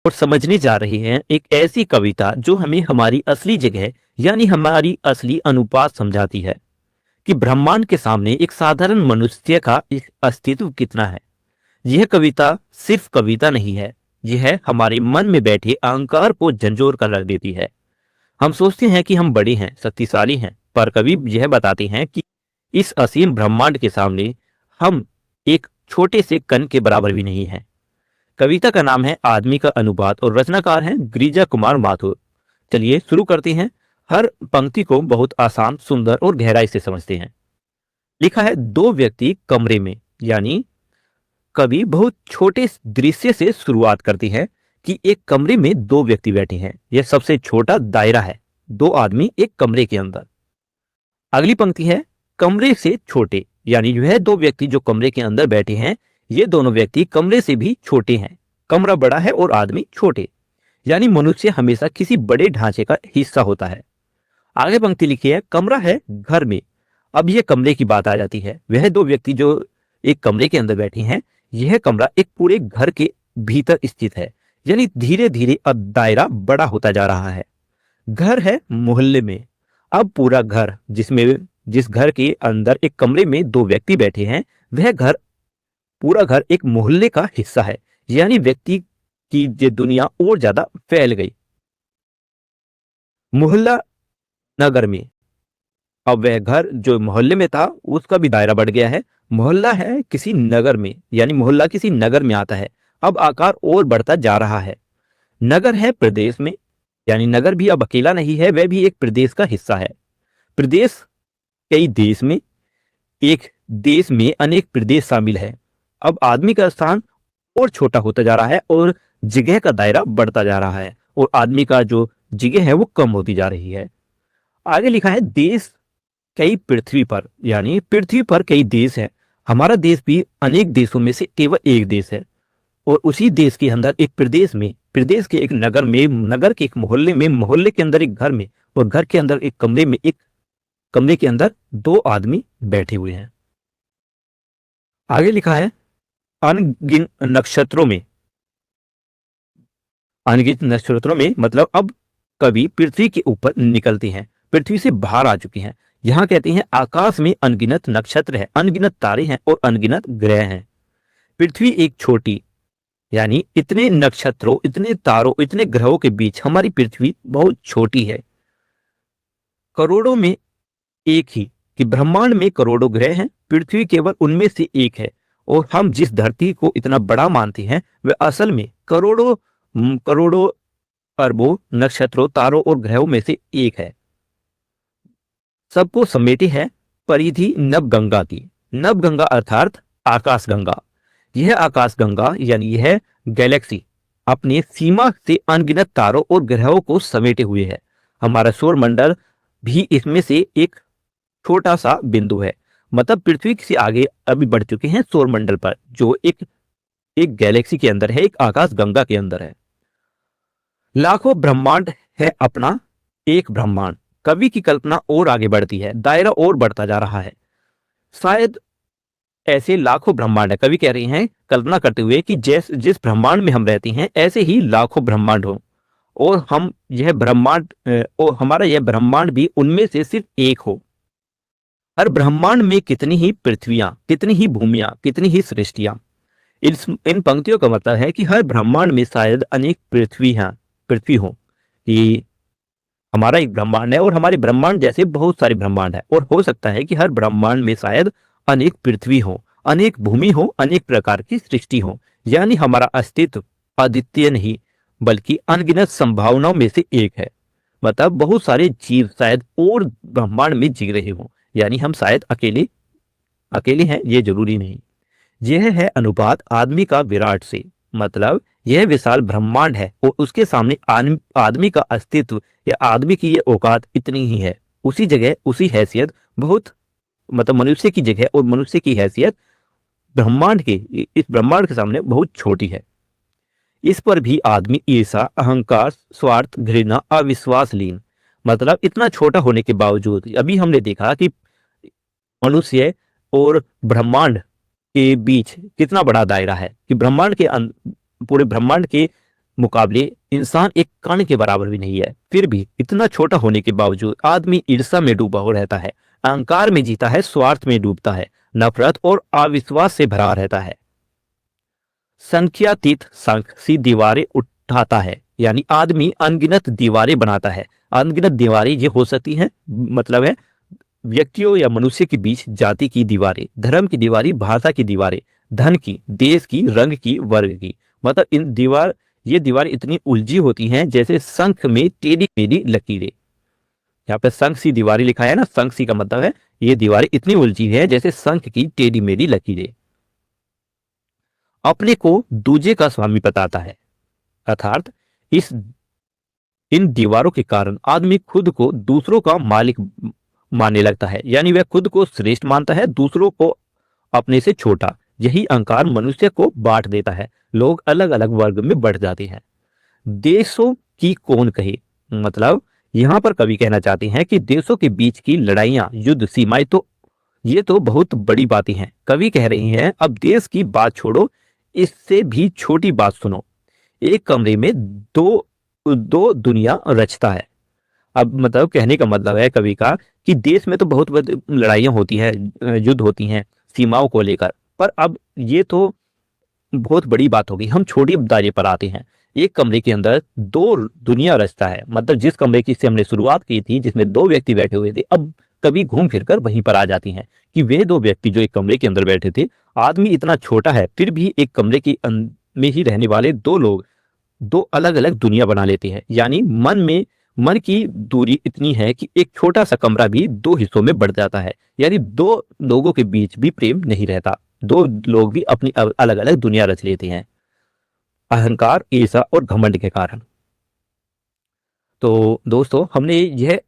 और समझने जा रहे हैं एक ऐसी कविता जो हमें हमारी असली जगह यानी हमारी असली अनुपात समझाती है कि ब्रह्मांड के सामने एक साधारण मनुष्य का एक अस्तित्व कितना है। यह कविता सिर्फ कविता नहीं है, यह हमारे मन में बैठे अहंकार को झंझोर कर रख देती है। हम सोचते हैं कि हम बड़े हैं, शक्तिशाली हैं, पर कवि यह बताते हैं कि इस असीम ब्रह्मांड के सामने हम एक छोटे से कण के बराबर भी नहीं हैं। कविता का नाम है आदमी का अनुपात और रचनाकार हैं गिरिजा कुमार माथुर। चलिए शुरू करते हैं। हर पंक्ति को बहुत आसान, सुंदर और गहराई से समझते हैं। लिखा है, दो व्यक्ति कमरे में, यानी कवि बहुत छोटे दृश्य से शुरुआत करती है कि एक कमरे में दो व्यक्ति बैठे हैं। यह सबसे छोटा दायरा है, दो आदमी एक कमरे के अंदर। अगली पंक्ति है, कमरे से छोटे, यानी जो है दो व्यक्ति जो कमरे के अंदर बैठे हैं, ये दोनों व्यक्ति कमरे से भी छोटे हैं। कमरा बड़ा है और आदमी छोटे, यानी मनुष्य हमेशा किसी बड़े ढांचे का हिस्सा होता है। आगे पंक्ति लिखी है, कमरा है घर में। अब यह कमरे की बात आ जाती है। वह दो व्यक्ति जो एक कमरे के अंदर बैठे हैं, यह कमरा एक पूरे घर के भीतर स्थित है, यानी धीरे धीरे अब दायरा बड़ा होता जा रहा है। घर है मोहल्ले में। अब पूरा घर, जिस घर के अंदर एक कमरे में दो व्यक्ति बैठे हैं, वह घर, पूरा घर एक मोहल्ले का हिस्सा है, यानी व्यक्ति की ये दुनिया और ज्यादा फैल गई। मोहल्ला नगर में। अब वह घर जो मोहल्ले में था उसका भी दायरा बढ़ गया है। मोहल्ला है किसी नगर में, यानी मोहल्ला किसी नगर में आता है। अब आकार और बढ़ता जा रहा है। नगर है प्रदेश में, यानी नगर भी अब अकेला नहीं है, वह भी एक प्रदेश का हिस्सा है। प्रदेश कई देश में, एक देश में अनेक प्रदेश शामिल है। अब आदमी का स्थान और छोटा होता जा रहा है और जगह का दायरा बढ़ता जा रहा है, और आदमी का जो जगह है वो कम होती जा रही है। आगे लिखा है, देश कई पृथ्वी पर, यानी पृथ्वी पर कई देश है। हमारा देश भी अनेक देशों में से केवल एक देश है, और उसी देश के अंदर एक प्रदेश में, प्रदेश के एक नगर में, नगर के एक मोहल्ले में, मोहल्ले के अंदर एक घर में, और घर के अंदर एक कमरे में, एक कमरे के अंदर दो आदमी बैठे हुए हैं। आगे लिखा है, अनगिन नक्षत्रों में। अनगिनत नक्षत्रों में मतलब अब कभी पृथ्वी के ऊपर निकलते हैं, पृथ्वी से बाहर आ चुके हैं। यहाँ कहते हैं आकाश में अनगिनत नक्षत्र है, अनगिनत तारे हैं और अनगिनत ग्रह हैं। पृथ्वी एक छोटी, यानी इतने नक्षत्रों, इतने तारों, इतने ग्रहों के बीच हमारी पृथ्वी बहुत छोटी है। करोड़ों में एक ही, कि ब्रह्मांड में करोड़ों ग्रह हैं, पृथ्वी केवल उनमें से एक है। और हम जिस धरती को इतना बड़ा मानते हैं वह असल में करोड़ों करोड़ों अरबों नक्षत्रों, तारों और ग्रहों में से एक है। सबको समेटे है परिधि नभ गंगा की। नभ गंगा अर्थात आकाश गंगा। यह आकाश गंगा यानी यह गैलेक्सी अपनी सीमा से अनगिनत तारों और ग्रहों को समेटे हुए है। हमारा सौर मंडल भी इसमें से एक छोटा सा बिंदु है। मतलब पृथ्वी से आगे अभी बढ़ चुके हैं सौर मंडल पर, जो एक एक गैलेक्सी के अंदर है, एक आकाश गंगा के अंदर है। लाखों ब्रह्मांड है अपना एक ब्रह्मांड। कवि की कल्पना और आगे बढ़ती है, दायरा और बढ़ता जा रहा है। शायद ऐसे लाखों ब्रह्मांड है। कवि कह रहे हैं कल्पना करते हुए कि जिस ब्रह्मांड में हम रहते हैं ऐसे ही लाखों ब्रह्मांड हो, और हम यह ब्रह्मांड और हमारा यह ब्रह्मांड भी उनमें से सिर्फ एक हो। हर ब्रह्मांड में कितनी ही पृथ्वियां, कितनी ही भूमियां, कितनी ही सृष्टियां। इन पंक्तियों का मतलब है कि हर ब्रह्मांड में शायद अनेक पृथ्वी हो, कि हमारा एक ब्रह्मांड है और हमारे ब्रह्मांड जैसे बहुत सारे ब्रह्मांड है, और हो सकता है कि हर ब्रह्मांड में शायद अनेक पृथ्वी हो, अनेक भूमि हो, अनेक प्रकार की सृष्टि हो। यानी हमारा अस्तित्व अद्वितीय नहीं बल्कि अनगिनत संभावनाओं में से एक है। मतलब बहुत सारे जीव शायद और ब्रह्मांड में जी रहे हो, यानी हम शायद अकेले अकेले हैं, ये जरूरी नहीं। यह है अनुपात आदमी का विराट से। मतलब यह विशाल ब्रह्मांड है और उसके सामने आदमी का अस्तित्व या आदमी की ये औकात इतनी ही है। उसी जगह उसी हैसियत बहुत, मतलब मनुष्य की जगह और मनुष्य की हैसियत इस ब्रह्मांड के सामने बहुत छोटी है। इस पर भी आदमी ईर्षा, अहंकार, स्वार्थ, घृणा, अविश्वास लीन। मतलब इतना छोटा होने के बावजूद अभी हमने देखा कि मनुष्य और ब्रह्मांड के बीच कितना बड़ा दायरा है, कि पूरे ब्रह्मांड के मुकाबले इंसान एक कण के बराबर भी नहीं है। फिर भी इतना छोटा होने के बावजूद आदमी ईर्ष्या में डूबा हो रहता है, अहंकार में जीता है, स्वार्थ में डूबता है, नफरत और अविश्वास से भरा रहता है। संख्यातीत संख सी दीवारें उठाता है, यानी आदमी अनगिनत दीवारें बनाता है। अनगिनत दीवारें ये हो सकती हैं, मतलब है व्यक्तियों या मनुष्य के बीच जाति की दीवारें, धर्म की दीवारें, भाषा की दीवारें, धन की, देश की, रंग की, वर्ग की। मतलब ये दीवार इतनी उलझी होती हैं जैसे शंख में टेढ़ी मेढ़ी लकीरें। यहाँ पे शंख सी दीवारें लिखा है ना, शंख सी का मतलब है ये दीवारें इतनी उलझी है जैसे शंख की टेढ़ी मेढ़ी लकीरें। अपने को दूजे का स्वामी बताता है, अर्थात इस इन दीवारों के कारण आदमी खुद को दूसरों का मालिक मानने लगता है, यानी वह खुद को श्रेष्ठ मानता है, दूसरों को अपने से छोटा। यही अहंकार मनुष्य को बांट देता है, लोग अलग अलग वर्ग में बढ़ जाते हैं। देशों की कौन कहे, मतलब यहाँ पर कवि कहना चाहते हैं कि देशों के बीच की लड़ाइयां, युद्ध, सीमाएं तो ये तो बहुत बड़ी बातें हैं। कवि कह रही हैं अब देश की बात छोड़ो, इससे भी छोटी बात सुनो। एक कमरे में दो दो दुनिया रचता है। अब मतलब कहने का मतलब है कवि का कि देश में तो बहुत बड़ी लड़ाइयाँ होती हैं, युद्ध होती हैं सीमाओं को लेकर, पर अब ये तो बहुत बड़ी बात होगी, हम छोटी दायरे पर आते हैं। एक कमरे के अंदर दो दुनिया रचता है, मतलब जिस कमरे की से हमने शुरुआत की थी जिसमें दो व्यक्ति बैठे हुए थे, अब कभी घूम फिर कर वहीं पर आ जाती हैं कि वे दो व्यक्ति जो एक कमरे के अंदर बैठे थे, आदमी इतना छोटा है फिर भी एक कमरे की में ही रहने वाले दो लोग दो अलग अलग दुनिया बना लेते हैं। यानी मन की दूरी इतनी है कि एक छोटा सा कमरा भी दो हिस्सों में बढ़ जाता है, यानी दो लोगों के बीच भी प्रेम नहीं रहता, दो लोग भी अपनी अलग अलग दुनिया रच लेते हैं, अहंकार, ईर्ष्या और घमंड के कारण। तो दोस्तों हमने यह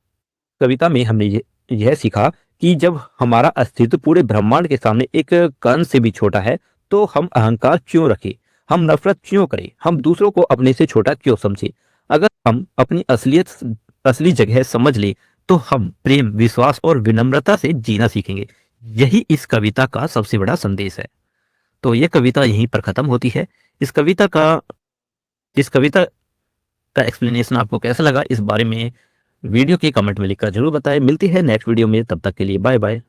कविता में हमने यह सीखा कि जब हमारा अस्तित्व पूरे ब्रह्मांड के सामने एक कण से भी छोटा है तो हम अहंकार क्यों रखें, हम नफरत क्यों करें, हम दूसरों को अपने से छोटा क्यों समझें। अगर हम अपनी असली जगह समझ ले तो हम प्रेम, विश्वास और विनम्रता से जीना सीखेंगे। यही इस कविता का सबसे बड़ा संदेश है। तो यह कविता यहीं पर खत्म होती है। इस कविता का इस कविता का एक्सप्लेनेशन आपको कैसा लगा, इस बारे में वीडियो के कमेंट में लिखकर जरूर बताएं। मिलती है नेक्स्ट वीडियो में, तब तक के लिए बाय बाय।